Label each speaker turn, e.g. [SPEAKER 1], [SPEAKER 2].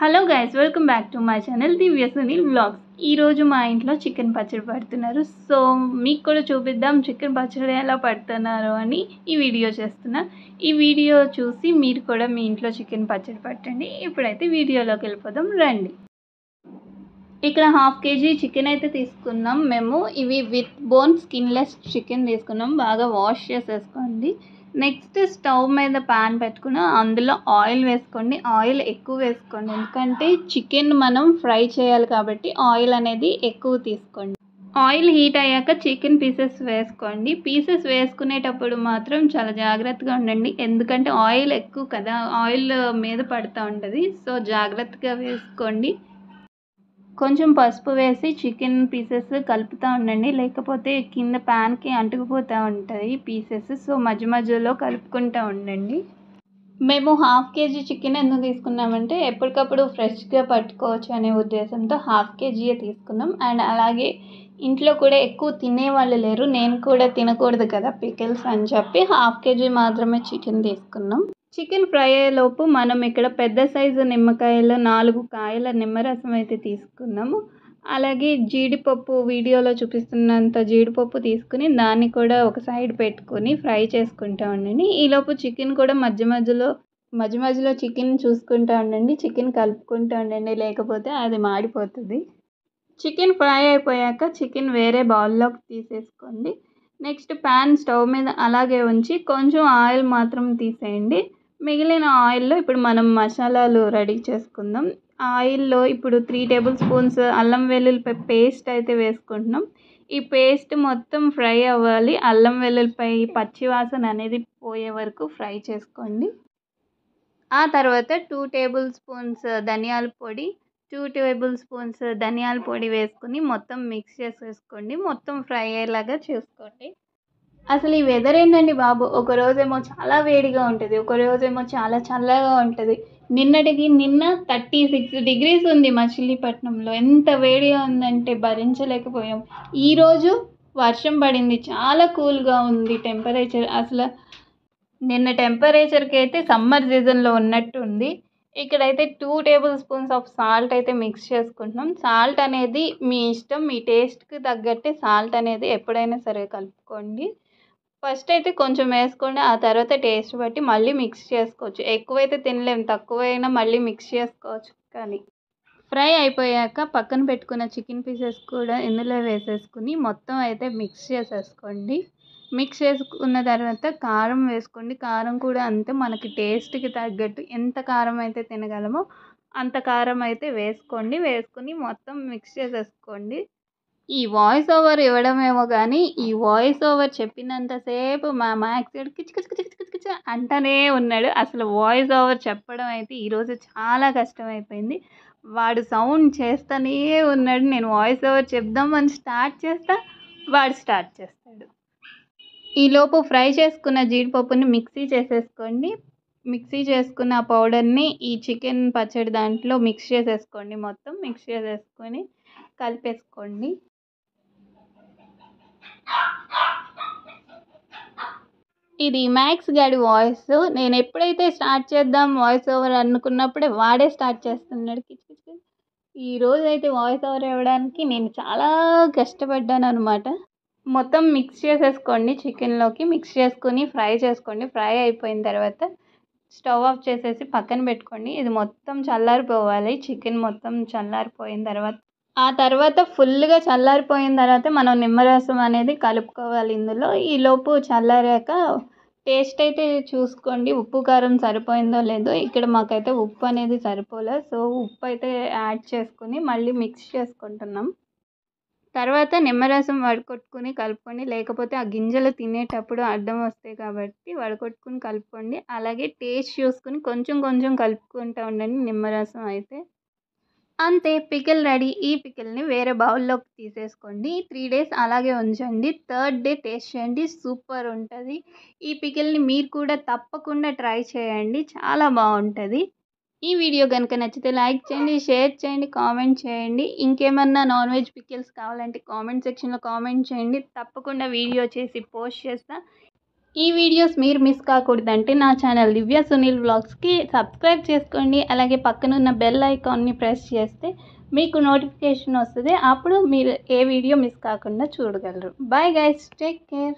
[SPEAKER 1] Hello guys, welcome back to my channel Divya Sunil vlogs. ఈరోజు మా ఇంట్లో చికెన్ పచ్చడి పడుతున్నారు. సో మీకు కూడా చూపిద్దాం చికెన్ పచ్చడి ఎలా పడుతున్నారు అని ఈ వీడియో చేస్తున్నా. ఈ వీడియో చూసి మీరు కూడా మీ ఇంట్లో చికెన్ పచ్చడి పట్టండి. ఇప్పుడైతే వీడియోలోకి వెళ్ళిపోదాం రండి. ఇక్కడ 1/2 kg చికెన్ అయితే తీసుకున్నాం మేము. ఇవి విత్ బోన్ స్కిన్లెస్ చికెన్ తీసుకున్నాం. బాగా వాష్ చేసేసుకోండి. నెక్స్ట్ స్టవ్ మీద ప్యాన్ పెట్టుకుని అందులో ఆయిల్ వేసుకోండి. ఆయిల్ ఎక్కువ వేసుకోండి, ఎందుకంటే చికెన్ మనం ఫ్రై చేయాలి కాబట్టి ఆయిల్ అనేది ఎక్కువ తీసుకోండి. ఆయిల్ హీట్ అయ్యాక చికెన్ పీసెస్ వేసుకోండి. పీసెస్ వేసుకునేటప్పుడు మాత్రం చాలా జాగ్రత్తగా ఉండండి, ఎందుకంటే ఆయిల్ ఎక్కువ కదా, ఆయిల్ మీద పడుతూ ఉంటుంది. సో జాగ్రత్తగా వేసుకోండి. కొంచెం పసుపు వేసి చికెన్ పీసెస్ కలుపుతూ ఉండండి, లేకపోతే కింద ప్యాన్కి అంటుకుపోతూ ఉంటాయి పీసెస్. సో మధ్య మధ్యలో కలుపుకుంటూ ఉండండి. మేము 1/2 kg చికెన్ ఎందుకు తీసుకున్నామంటే ఎప్పటికప్పుడు ఫ్రెష్గా పట్టుకోవచ్చు అనే ఉద్దేశంతో 1/2 kg తీసుకున్నాం. అండ్ అలాగే ఇంట్లో కూడా ఎక్కువ తినేవాళ్ళు లేరు, నేను కూడా తినకూడదు కదా పికిల్స్ అని చెప్పి 1/2 kg మాత్రమే చికెన్ తీసుకున్నాం. చికెన్ ఫ్రై అయ్యేలోపు మనం ఇక్కడ పెద్ద సైజు నిమ్మకాయలు 4 కాయల నిమ్మరసం అయితే తీసుకున్నాము. అలాగే జీడిపప్పు, వీడియోలో చూపిస్తున్నంత జీడిపప్పు తీసుకుని దాన్ని కూడా ఒక సైడ్ పెట్టుకొని ఫ్రై చేసుకుంటూ ఉండండి. ఈలోపు చికెన్ కూడా మధ్య మధ్యలో చికెన్ చూసుకుంటూ ఉండండి, చికెన్ కలుపుకుంటూ ఉండండి, లేకపోతే అది మాడిపోతుంది. చికెన్ ఫ్రై అయిపోయాక చికెన్ వేరే బౌల్లోకి తీసేసుకోండి. నెక్స్ట్ ప్యాన్ స్టవ్ మీద అలాగే ఉంచి కొంచెం ఆయిల్ మాత్రం తీసేయండి. మిగిలిన ఆయిల్లో ఇప్పుడు మనం మసాలాలు రెడీ చేసుకుందాం. ఆయిల్లో ఇప్పుడు 3 టేబుల్ స్పూన్స్ అల్లం వెల్లుల్లిపాయ పేస్ట్ అయితే వేసుకుంటున్నాం. ఈ పేస్ట్ మొత్తం ఫ్రై అవ్వాలి. అల్లం వెల్లుల్లిపాయ పచ్చి వాసన అనేది పోయే వరకు ఫ్రై చేసుకోండి. ఆ తర్వాత 2 టేబుల్ స్పూన్స్ ధనియాల పొడి వేసుకుని మొత్తం మిక్స్ చేసేసుకోండి. మొత్తం ఫ్రై అయ్యేలాగా చూసుకోండి. అసలు ఈ వెదర్ ఏంటండి బాబు, ఒక రోజేమో చాలా వేడిగా ఉంటుంది, ఒక రోజేమో చాలా చల్లగా ఉంటుంది. నిన్న 36 degrees ఉంది మచిలీపట్నంలో. ఎంత వేడిగా ఉందంటే భరించలేకపోయాం. ఈరోజు వర్షం పడింది, చాలా కూల్గా ఉంది టెంపరేచర్. అసలు నిన్న టెంపరేచర్కి అయితే సమ్మర్ సీజన్లో ఉన్నట్టు ఉంది. ఇక్కడైతే 2 టేబుల్ స్పూన్స్ ఆఫ్ సాల్ట్ అయితే మిక్స్ చేసుకుంటున్నాం. సాల్ట్ అనేది మీ ఇష్టం, మీ టేస్ట్కి తగ్గట్టే సాల్ట్ అనేది ఎప్పుడైనా సరే కలుపుకోండి. ఫస్ట్ అయితే కొంచెం వేసుకోండి, ఆ తర్వాత టేస్ట్ బట్టి మళ్ళీ మిక్స్ చేసుకోవచ్చు. ఎక్కువైతే తినలేము, తక్కువైనా మళ్ళీ మిక్స్ చేసుకోవచ్చు. కానీ ఫ్రై అయిపోయాక పక్కన పెట్టుకున్న చికెన్ పీసెస్ కూడా ఇందులో వేసేసుకుని మొత్తం అయితే మిక్స్ చేసేసుకోండి. మిక్స్ చేసుకున్న తర్వాత కారం వేసుకోండి. కారం కూడా అంతే, మనకి టేస్ట్కి తగ్గట్టు ఎంత కారం అయితే తినగలమో అంత కారం అయితే వేసుకుని మొత్తం మిక్స్ చేసేసుకోండి. ఈ వాయిస్ ఓవర్ ఇవ్వడమేమో కానీ ఈ వాయిస్ ఓవర్ చెప్పినంతసేపు మా మ్యాక్స్ కిచకిచ అంటనే ఉన్నాడు. అసలు వాయిస్ ఓవర్ చెప్పడం అయితే ఈరోజు చాలా కష్టమైపోయింది. వాడు సౌండ్ చేస్తూనే ఉన్నాడు. నేను వాయిస్ ఓవర్ చెప్దామని స్టార్ట్ చేస్తా, వాడు స్టార్ట్ చేస్తాడు. ఈలోపు ఫ్రై చేసుకున్న జీడిపప్పుని మిక్సీ చేసేసుకోండి. మిక్సీ చేసుకున్న పౌడర్ని ఈ చికెన్ పచ్చడి దాంట్లో మిక్స్ చేసేసుకోండి. మొత్తం మిక్స్ చేసేసుకొని కలిపేసుకోండి. ఇది మ్యాక్స్ గాడి వాయిస్. నేను ఎప్పుడైతే స్టార్ట్ చేద్దాం వాయిస్ ఓవర్ అనుకున్నప్పుడే వాడే స్టార్ట్ చేస్తున్నాడు కిచకిచ. ఈరోజు అయితే వాయిస్ ఓవర్ ఇవ్వడానికి నేను చాలా కష్టపడ్డాను అనమాట. మొత్తం మిక్స్ చేసేసుకోండి, చికెన్లోకి మిక్స్ చేసుకుని ఫ్రై చేసుకోండి. ఫ్రై అయిపోయిన తర్వాత స్టవ్ ఆఫ్ చేసేసి పక్కన పెట్టుకోండి. ఇది మొత్తం చల్లారిపోవాలి. చికెన్ మొత్తం చల్లారిపోయిన తర్వాత ఫుల్గా చల్లారిపోయిన తర్వాత మనం నిమ్మరసం అనేది కలుపుకోవాలి ఇందులో. ఈలోపు చల్లారాక టేస్ట్ అయితే చూసుకోండి, ఉప్పు కారం సరిపోయిందో లేదో. ఇక్కడ మాకైతే ఉప్పు అనేది సరిపోలే, సో ఉప్పు అయితే యాడ్ చేసుకుని మళ్ళీ మిక్స్ చేసుకుంటున్నాం. తర్వాత నిమ్మరసం వడకొట్టుకుని కలుపుకోండి, లేకపోతే ఆ గింజలు తినేటప్పుడు అడ్డం వస్తాయి కాబట్టి వడకొట్టుకుని కలుపుకోండి. అలాగే టేస్ట్ చూసుకుని కొంచెం కలుపుకుంటూ ఉండండి నిమ్మరసం అయితే. అంతే, పికిల్ రెడీ. ఈ పికిల్ని వేరే బౌల్లోకి తీసేసుకోండి. 3 days అలాగే ఉంచండి. 3rd day టేస్ట్ చేయండి, సూపర్ ఉంటుంది. ఈ పికిల్ని మీరు కూడా తప్పకుండా ట్రై చేయండి, చాలా బాగుంటుంది. ఈ వీడియో కనుక నచ్చితే లైక్ చేయండి, షేర్ చేయండి, కామెంట్ చేయండి. ఇంకేమన్నా నాన్ వెజ్ పికిల్స్ కావాలంటే కామెంట్ సెక్షన్లో కామెంట్ చేయండి, తప్పకుండా వీడియో చేసి పోస్ట్ చేస్తా. ఈ వీడియోస్ మీరు మిస్ కాకూడదంటే నా ఛానల్ దివ్య సునీల్ వ్లాగ్స్కి సబ్స్క్రైబ్ చేసుకోండి. అలాగే పక్కనున్న బెల్ ఐకాన్ని ప్రెస్ చేస్తే మీకు నోటిఫికేషన్ వస్తుంది. అప్పుడు మీరు ఏ వీడియో మిస్ కాకుండా చూడగలరు. Bye guys, take care.